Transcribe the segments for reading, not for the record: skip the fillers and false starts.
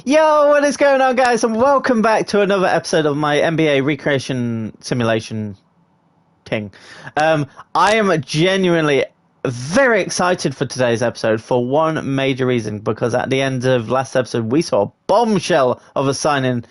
Yo, what is going on, guys? And welcome back to another episode of my NBA recreation simulation thing. I am genuinely very excited for today's episode for one major reason, because at the end of last episode, we saw a bombshell of a signing,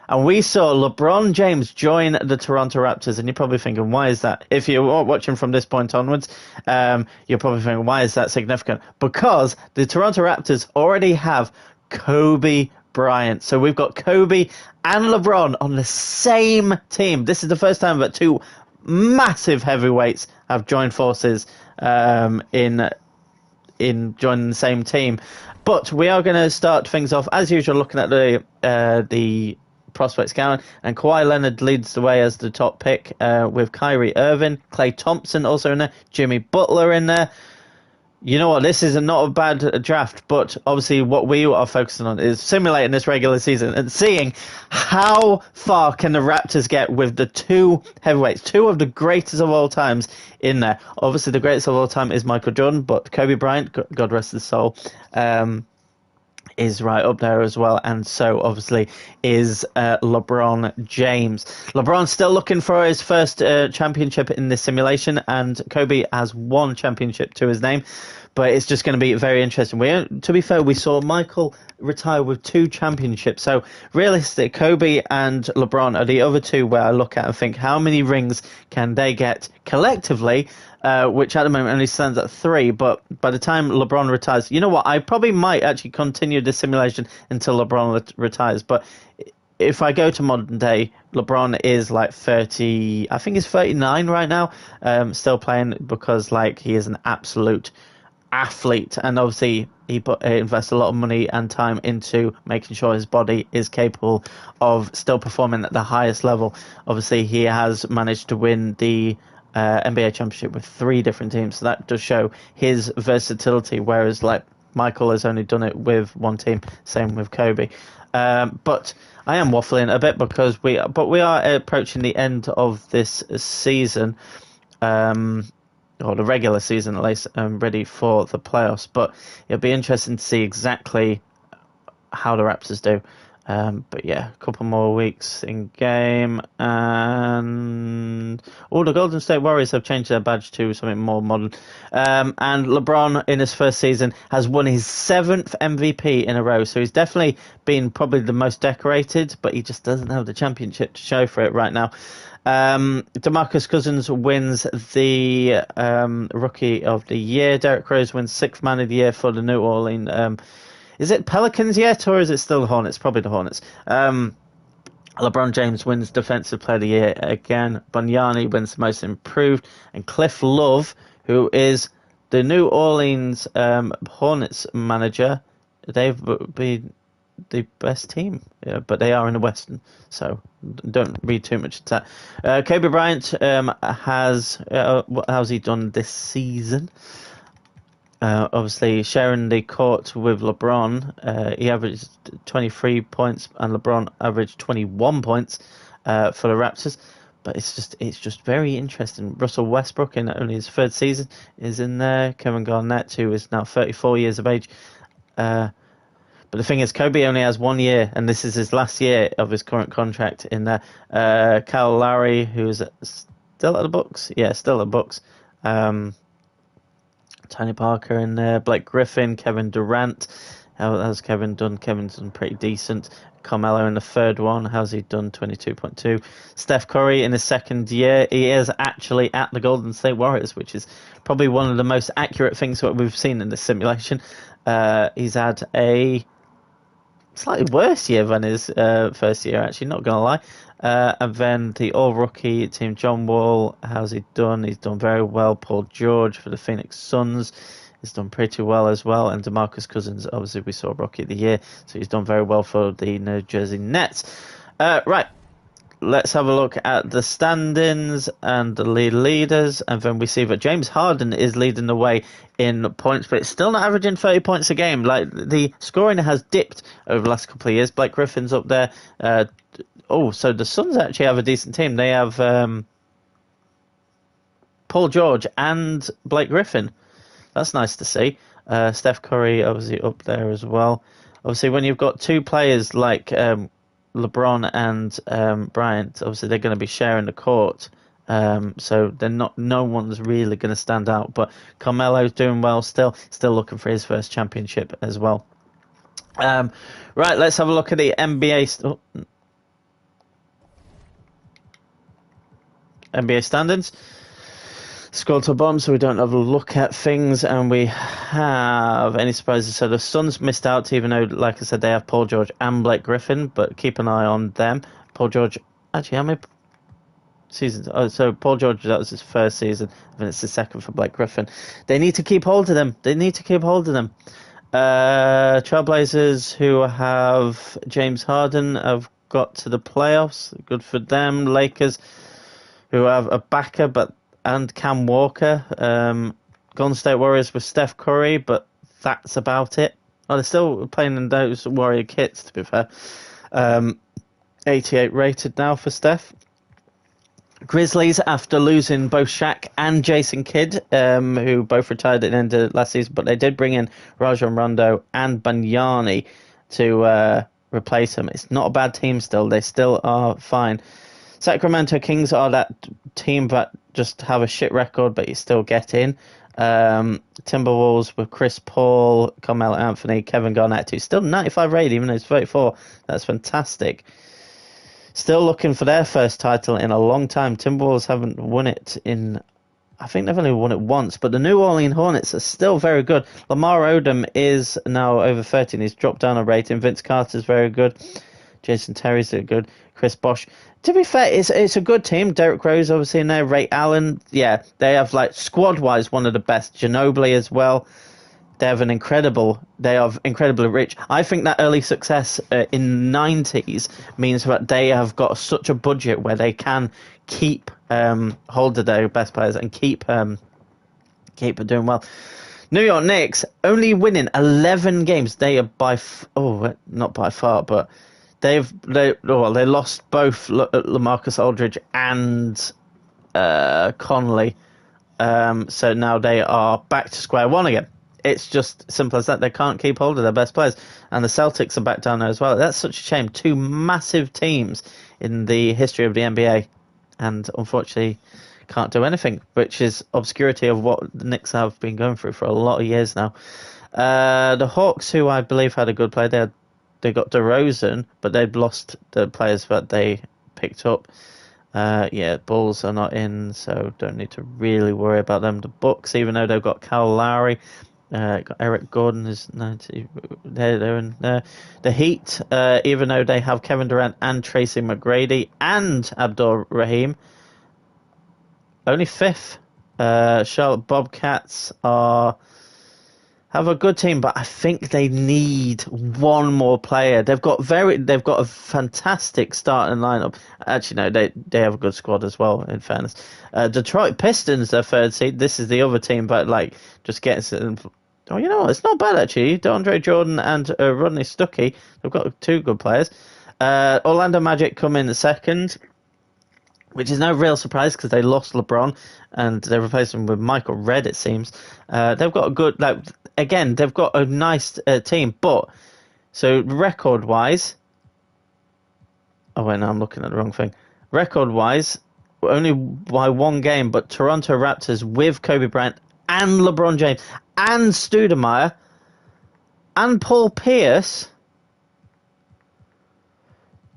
and we saw LeBron James join the Toronto Raptors. And you're probably thinking, why is that? If you're watching from this point onwards, you're probably thinking, why is that significant? Because the Toronto Raptors already have Kobe Bryant. So we've got Kobe and LeBron on the same team. This is the first time that two massive heavyweights have joined forces in joining the same team. But we are going to start things off as usual, looking at the prospects count, and Kawhi Leonard leads the way as the top pick, with Kyrie Irving, Klay Thompson also in there, Jimmy Butler in there. You know what? This is not a bad draft, but obviously what we are focusing on is simulating this regular season and seeing how far can the Raptors get with the two heavyweights, two of the greatest of all times in there. Obviously, the greatest of all time is Michael Jordan, but Kobe Bryant, God rest his soul, is right up there as well, and so obviously is LeBron James. LeBron's still looking for his first championship in this simulation, and Kobe has one championship to his name, but it's just going to be very interesting. To be fair, we saw Michael retire with two championships, so realistic, Kobe and LeBron are the other two where I look at and think, how many rings can they get collectively? Which at the moment only stands at 3, but by the time LeBron retires, you know what, I probably might actually continue this simulation until LeBron retires, but if I go to modern day, LeBron is like 30, I think he's 39 right now, still playing, because like he is an absolute athlete, and obviously he invests a lot of money and time into making sure his body is capable of still performing at the highest level. Obviously he has managed to win the NBA championship with 3 different teams, so that does show his versatility, whereas like Michael has only done it with one team, same with Kobe. But I am waffling a bit because we are approaching the end of this season, or the regular season at least, ready for the playoffs, but it'll be interesting to see exactly how the Raptors do. But yeah, a couple more weeks in game, and the Golden State Warriors have changed their badge to something more modern. And LeBron, in his first season, has won his 7th MVP in a row, so he's definitely been probably the most decorated, but he just doesn't have the championship to show for it right now. DeMarcus Cousins wins the Rookie of the Year. Derrick Rose wins 6th Man of the Year for the New Orleans. Is it Pelicans yet, or is it still the Hornets? Probably the Hornets. LeBron James wins Defensive Player of the Year again. Bonyani wins the Most Improved. And Cliff Love, who is the New Orleans Hornets manager, they've been the best team, but they are in the Western, so don't read too much into that. Kobe Bryant how's he done this season? Obviously, sharing the court with LeBron, he averaged 23 points, and LeBron averaged 21 points for the Raptors. But it's just very interesting. Russell Westbrook, in only his 3rd season, is in there. Kevin Garnett, who is now 34 years of age. But the thing is, Kobe only has 1 year, and this is his last year of his current contract in there. Kyle Lowry, who's still at the Bucks. Yeah, still at the Bucks. Tony Parker in there, Blake Griffin, Kevin Durant. How's Kevin done? Kevin's done pretty decent. Carmelo in the 3rd one. How's he done? 22.2. Steph Curry in his 2nd year. He is actually at the Golden State Warriors, which is probably one of the most accurate things that we've seen in this simulation. He's had a slightly worse year than his first year, actually, not going to lie. And then the all-rookie team, John Wall, how's he done? He's done very well. Paul George for the Phoenix Suns has done pretty well as well. And DeMarcus Cousins, obviously, we saw Rookie of the Year, so he's done very well for the New Jersey Nets. Right, let's have a look at the standings and the leaders, and then we see that James Harden is leading the way in points, but it's still not averaging 30 points a game. Like, the scoring has dipped over the last couple of years. Blake Griffin's up there. So the Suns actually have a decent team. They have Paul George and Blake Griffin. That's nice to see. Steph Curry obviously up there as well. obviously when you've got two players like LeBron and Bryant, obviously they're going to be sharing the court. So they're not. No one's really going to stand out. But Carmelo's doing well still. Still looking for his first championship as well. Right, let's have a look at the NBA. NBA standings. Scroll to the bottom so we don't have a look at things, and we have any surprises. So the Suns missed out, even though, like I said, they have Paul George and Blake Griffin, but keep an eye on them. Paul George, actually, how many seasons? Oh, so Paul George, that was his first season, and it's the second for Blake Griffin. They need to keep hold of them. Trailblazers, who have James Harden, have got to the playoffs. Good for them. Lakers, who have a backer, and Cam Walker. Golden State Warriors with Steph Curry, but that's about it. Oh, they're still playing in those Warrior kits, to be fair. 88 rated now for Steph. Grizzlies, after losing both Shaq and Jason Kidd, who both retired at the end of last season, but they did bring in Rajon Rondo and Banyani to replace him. It's not a bad team still. They still are fine. Sacramento Kings are that team that just have a shit record, but you still get in. Timberwolves with Chris Paul, Carmelo Anthony, Kevin Garnett, who's still 95 rated, even though he's 34. That's fantastic. Still looking for their first title in a long time. Timberwolves haven't won it I think they've only won it once, but the New Orleans Hornets are still very good. Lamar Odom is now over 30 and he's dropped down a rating. Vince Carter's very good. Jason Terry's good. Chris Bosh. To be fair, it's a good team. Derrick Rose obviously in there. Ray Allen. Yeah, they have squad-wise one of the best. Ginobili as well. They are incredibly rich. I think that early success in the 90s means that they have got such a budget where they can keep hold of their best players and keep doing well. New York Knicks only winning 11 games. They are not by far, but they lost both LaMarcus Aldridge and Conley. So now they are back to square one again. It's just simple as that. They can't keep hold of their best players. And the Celtics are back down there as well. That's such a shame. Two massive teams in the history of the NBA. And unfortunately, can't do anything, which is obscurity of what the Knicks have been going through for a lot of years now. The Hawks, who I believe had a good play, they got DeRozan, but they'd lost the players that they picked up. Bulls are not in, so don't need to really worry about them. The Bucks, even though they've got Kyle Lowry, got Eric Gordon is 90. They're in there. The Heat, even though they have Kevin Durant and Tracy McGrady and Abdul Rahim, only fifth. Charlotte Bobcats have a good team, but I think they need one more player. They've got a fantastic starting lineup. Actually, no, they have a good squad as well, in fairness. Detroit Pistons, their third seed. This is the other team, but just gets. Oh, you know what? It's not bad actually. DeAndre Jordan and Rodney Stuckey. They've got two good players. Orlando Magic come in second, which is no real surprise because they lost LeBron and they replaced him with Michael Redd, it seems. They've got a good, they've got a nice team, but so record-wise, oh wait, no, I'm looking at the wrong thing. Record-wise, only by one game, but Toronto Raptors with Kobe Bryant and LeBron James and Stoudemire and Paul Pierce.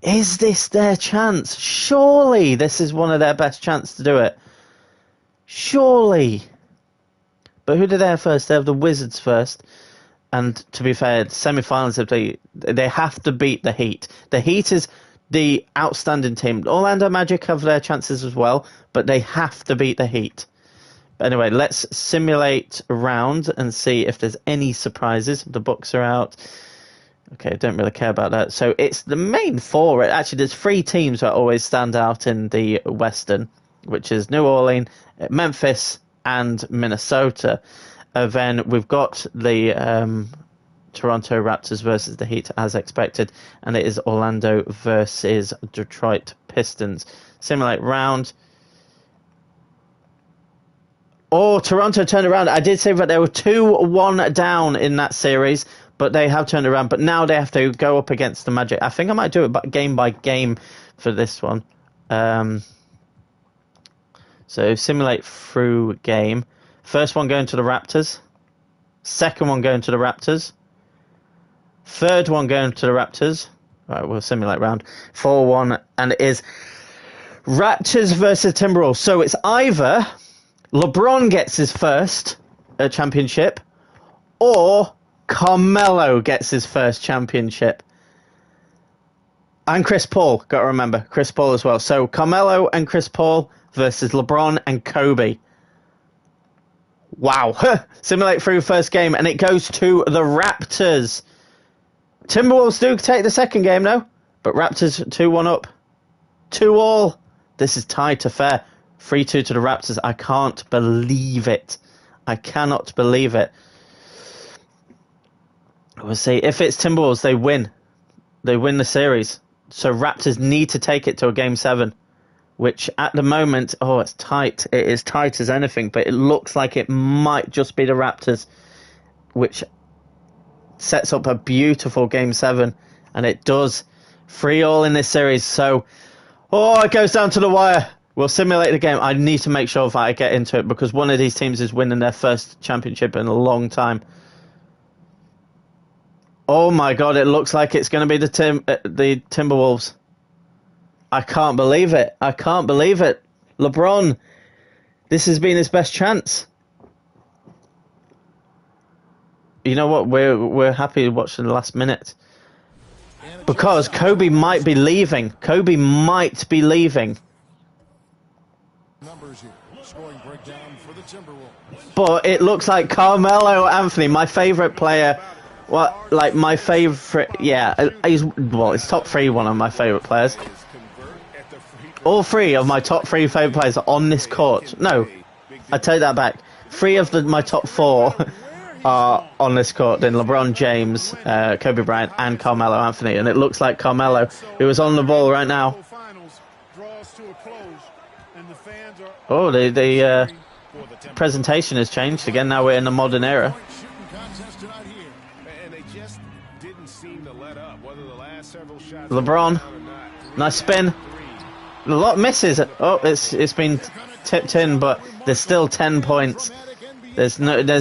Is this their chance? Surely this is one of their best chances to do it. Surely. But who do they have first? They have the Wizards first. And to be fair, semi-finals, they have to beat the Heat. The Heat is the outstanding team. Orlando Magic have their chances as well, but they have to beat the Heat. But anyway, let's simulate a round and see if there's any surprises. The Bucks are out. Okay, don't really care about that. So it's the main four. Actually, there's three teams that always stand out in the Western, which is New Orleans, Memphis, and Minnesota. Then we've got the Toronto Raptors versus the Heat, as expected, and it is Orlando versus Detroit Pistons. Simulate round. Oh, Toronto turned around. I did say that they were 2-1 down in that series, but they have turned around. But now they have to go up against the Magic. I think I might do it game by game for this one. So simulate through game. First one going to the Raptors. Second one going to the Raptors. Third one going to the Raptors. Right, we'll simulate round 4-1, and it is Raptors versus Timberwolves. So it's either LeBron gets his first championship, or Carmelo gets his first championship. And Chris Paul, got to remember, Chris Paul as well. So Carmelo and Chris Paul versus LeBron and Kobe. Wow. Simulate through first game, and it goes to the Raptors. Timberwolves do take the second game, though. But Raptors 2-1 up. 2-2. This is tied to fair. 3-2 to the Raptors. I can't believe it. I cannot believe it. We'll see. If it's Timberwolves, they win. They win the series. So Raptors need to take it to a game 7. Which at the moment, it's tight. It is tight as anything. But it looks like it might just be the Raptors. Which sets up a beautiful game 7, and it does. 3-3 in this series, so it goes down to the wire. We'll simulate the game. I need to make sure that I get into it, because one of these teams is winning their first championship in a long time. Oh my god, it looks like it's going to be the Timberwolves. I can't believe it. I can't believe it. LeBron, this has been his best chance. You know what? We're happy watching the last minute, because Kobe might be leaving. Kobe might be leaving. But it looks like Carmelo Anthony, my favorite player. My favorite? Yeah, he's top 3. One of my favorite players. All 3 of my top 3 favorite players are on this court. No, I take that back. 3 of my top 4. Are on this court, then LeBron James, Kobe Bryant, and Carmelo Anthony. And it looks like Carmelo, who is on the ball right now. The presentation has changed again. Now we're in the modern era. LeBron, nice spin. A lot of misses. It's been tipped in, but there's still 10 points. There's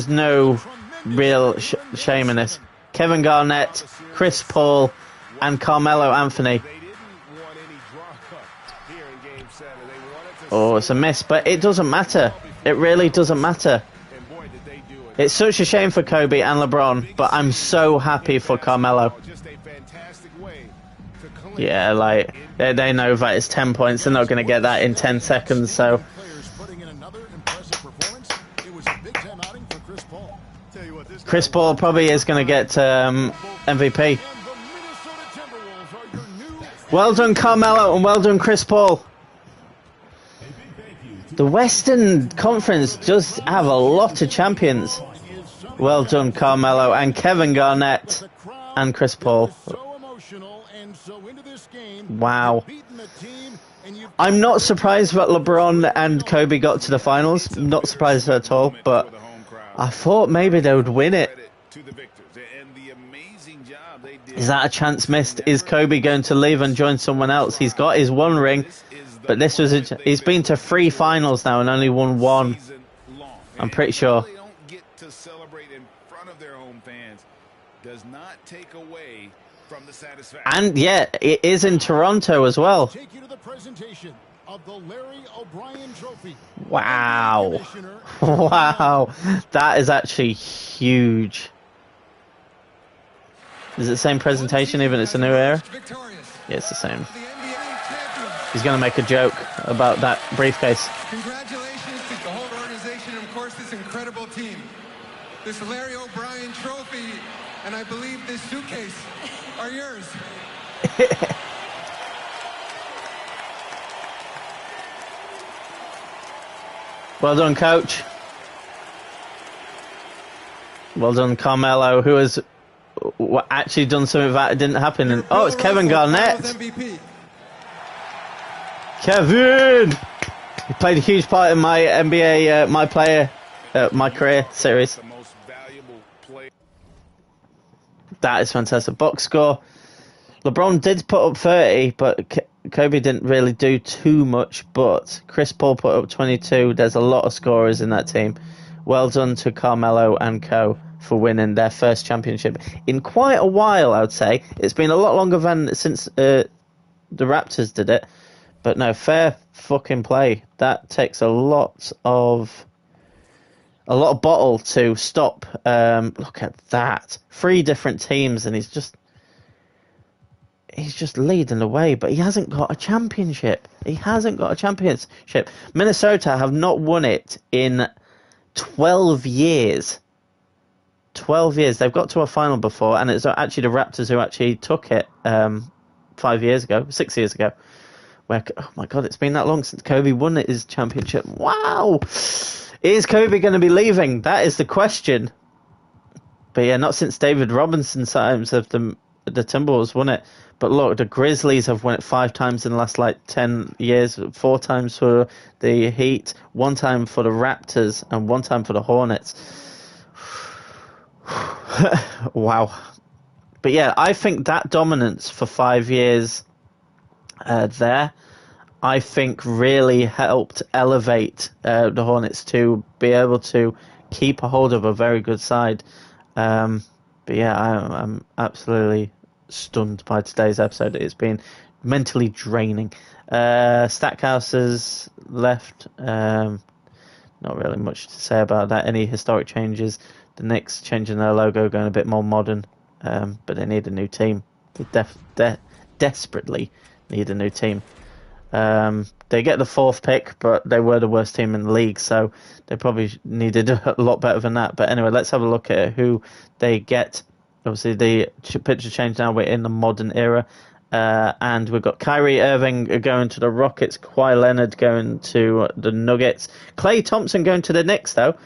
no real shame in this. Kevin Garnett, Chris Paul, and Carmelo Anthony. It's a miss, but it doesn't matter. It really doesn't matter. It's such a shame for Kobe and LeBron, but I'm so happy for Carmelo. Yeah, they know that it's 10 points. They're not going to get that in 10 seconds, so... Chris Paul probably is going to get MVP. Well done, Carmelo, and well done, Chris Paul. The Western Conference does have a lot of champions. Well done, Carmelo, and Kevin Garnett, and Chris Paul. Wow. I'm not surprised that LeBron and Kobe got to the finals. Not surprised at all, but... I thought maybe they would win it. Is that a chance missed? Is Kobe going to leave and join someone else? He's got his 1 ring, but this was he's been to 3 finals now and only won 1. I'm pretty sure. And yeah, it is in Toronto as well. Wow. Wow. That is actually huge. Is it the same presentation even it's a new era? Yeah, it's the same. He's going to make a joke about that briefcase. Congratulations to the whole organization and of course this incredible team. This Larry O'Brien trophy and I believe this suitcase are yours. Well done, coach. Well done, Carmelo, who has actually done something that didn't happen. And, it's Kevin Garnett. Kevin! He played a huge part in my NBA, my career series. That is fantastic. Box score. LeBron did put up 30, but Kobe didn't really do too much. But Chris Paul put up 22. There's a lot of scorers in that team. Well done to Carmelo and co for winning their first championship in quite a while, I would say. It's been a lot longer than since the Raptors did it. But no, fair fucking play. That takes a lot of bottle to stop. Look at that. 3 different teams, and he's just leading the way, but he hasn't got a championship. Minnesota have not won it in 12 years. 12 years. They've got to a final before, and it's actually the Raptors who actually took it 6 years ago. Where, oh my God, it's been that long since Kobe won his championship. Wow! Is Kobe going to be leaving? That is the question. But yeah, not since David Robinson's times have the Timberwolves won it. But look, the Grizzlies have won it 5 times in the last 10 years. 4 times for the Heat, 1 time for the Raptors, and 1 time for the Hornets. Wow. But yeah, I think that dominance for 5 years there, I think really helped elevate the Hornets to be able to keep a hold of a very good side. But yeah, I'm absolutely stunned by today's episode. It's been mentally draining. Stackhouse has left. Not really much to say about that. Any historic changes? The Knicks changing their logo, going a bit more modern. But they need a new team. They desperately need a new team. They get the 4th pick, but they were the worst team in the league, so they probably needed a lot better than that. But anyway, let's have a look at who they get. Obviously, the picture changed now. We're in the modern era. And we've got Kyrie Irving going to the Rockets, Kawhi Leonard going to the Nuggets, Klay Thompson going to the Knicks, though.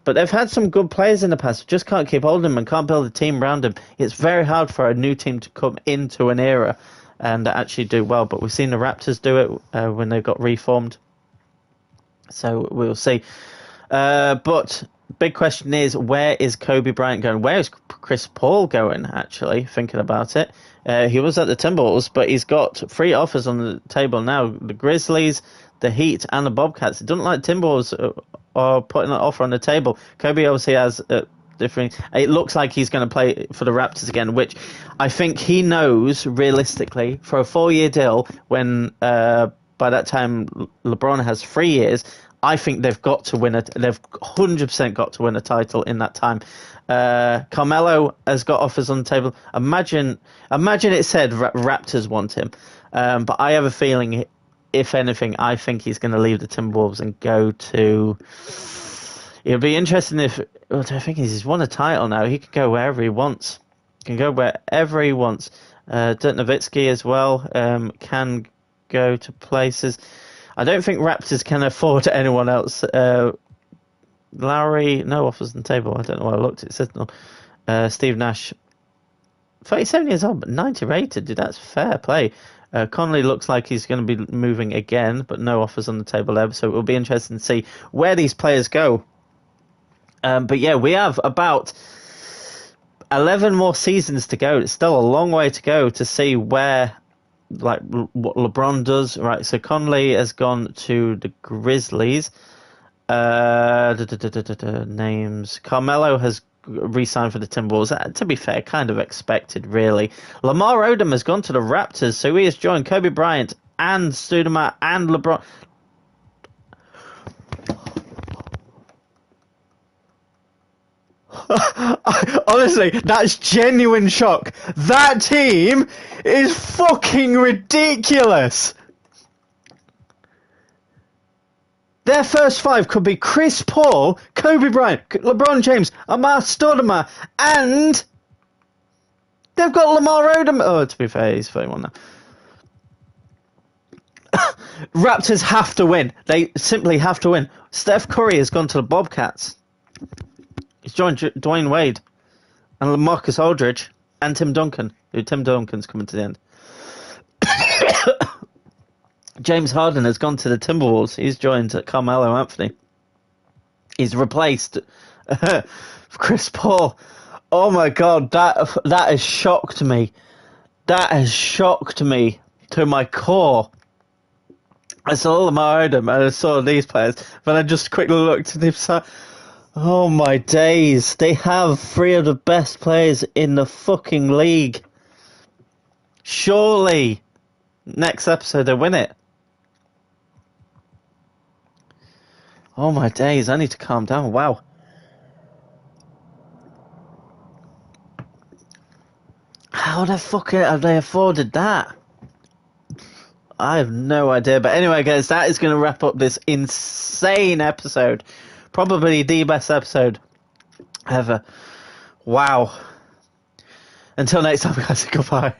But they've had some good players in the past. Just can't keep hold of them and can't build a team around them. It's very hard for a new team to come into an era and actually do well. But we've seen the Raptors do it when they got reformed. So we'll see. But big question is, where is Kobe Bryant going? Where is Chris Paul going, actually, thinking about it? He was at the Timberwolves, but he's got 3 offers on the table now. The Grizzlies, the Heat, and the Bobcats. It doesn't like Timberwolves are putting an offer on the table. Kobe obviously has different. It looks like he's going to play for the Raptors again, which I think he knows realistically for a 4-year deal. When by that time LeBron has 3 years, I think they've got to win it. They've 100% got to win a title in that time. Carmelo has got offers on the table. Imagine it said Raptors want him, but I have a feeling, if anything, I think he's going to leave the Timberwolves and go to. It'll be interesting if. I think he's won a title now. He can go wherever he wants. Dirk Nowitzki as well can go to places. I don't think Raptors can afford anyone else. Lowry, no offers on the table. I don't know why I looked. It said no. Steve Nash, 37 years old, but 90 rated. Dude, that's fair play. Conley looks like he's going to be moving again, but no offers on the table there. So it will be interesting to see where these players go. But yeah, we have about 11 more seasons to go. It's still a long way to go to see where, like, what LeBron does. Right, so Conley has gone to the Grizzlies. Names. Carmelo has re-signed for the Timberwolves. To be fair, kind of expected, really. Lamar Odom has gone to the Raptors, so he has joined Kobe Bryant and Studema and LeBron. Honestly, that's genuine shock. That team is fucking ridiculous. Their first 5 could be Chris Paul, Kobe Bryant, LeBron James, Amar Stoudemire, and they've got Lamar Odom. Oh, to be fair, he's 31 now. Raptors have to win. They simply have to win. Steph Curry has gone to the Bobcats. He's joined Dwayne Wade and LaMarcus Aldridge and Tim Duncan. Tim Duncan's coming to the end. James Harden has gone to the Timberwolves. He's joined Carmelo Anthony. He's replaced Chris Paul. Oh my god, that has shocked me. That has shocked me to my core. I saw Lamar Odom and I saw these players, but I just quickly looked at him. So, oh my days! They have three of the best players in the fucking league. Surely, next episode they win it. Oh my days! I need to calm down. Wow. How the fuck have they afforded that? I have no idea. But anyway, guys, that is going to wrap up this insane episode. Probably the best episode ever. Wow. Until next time, guys, goodbye.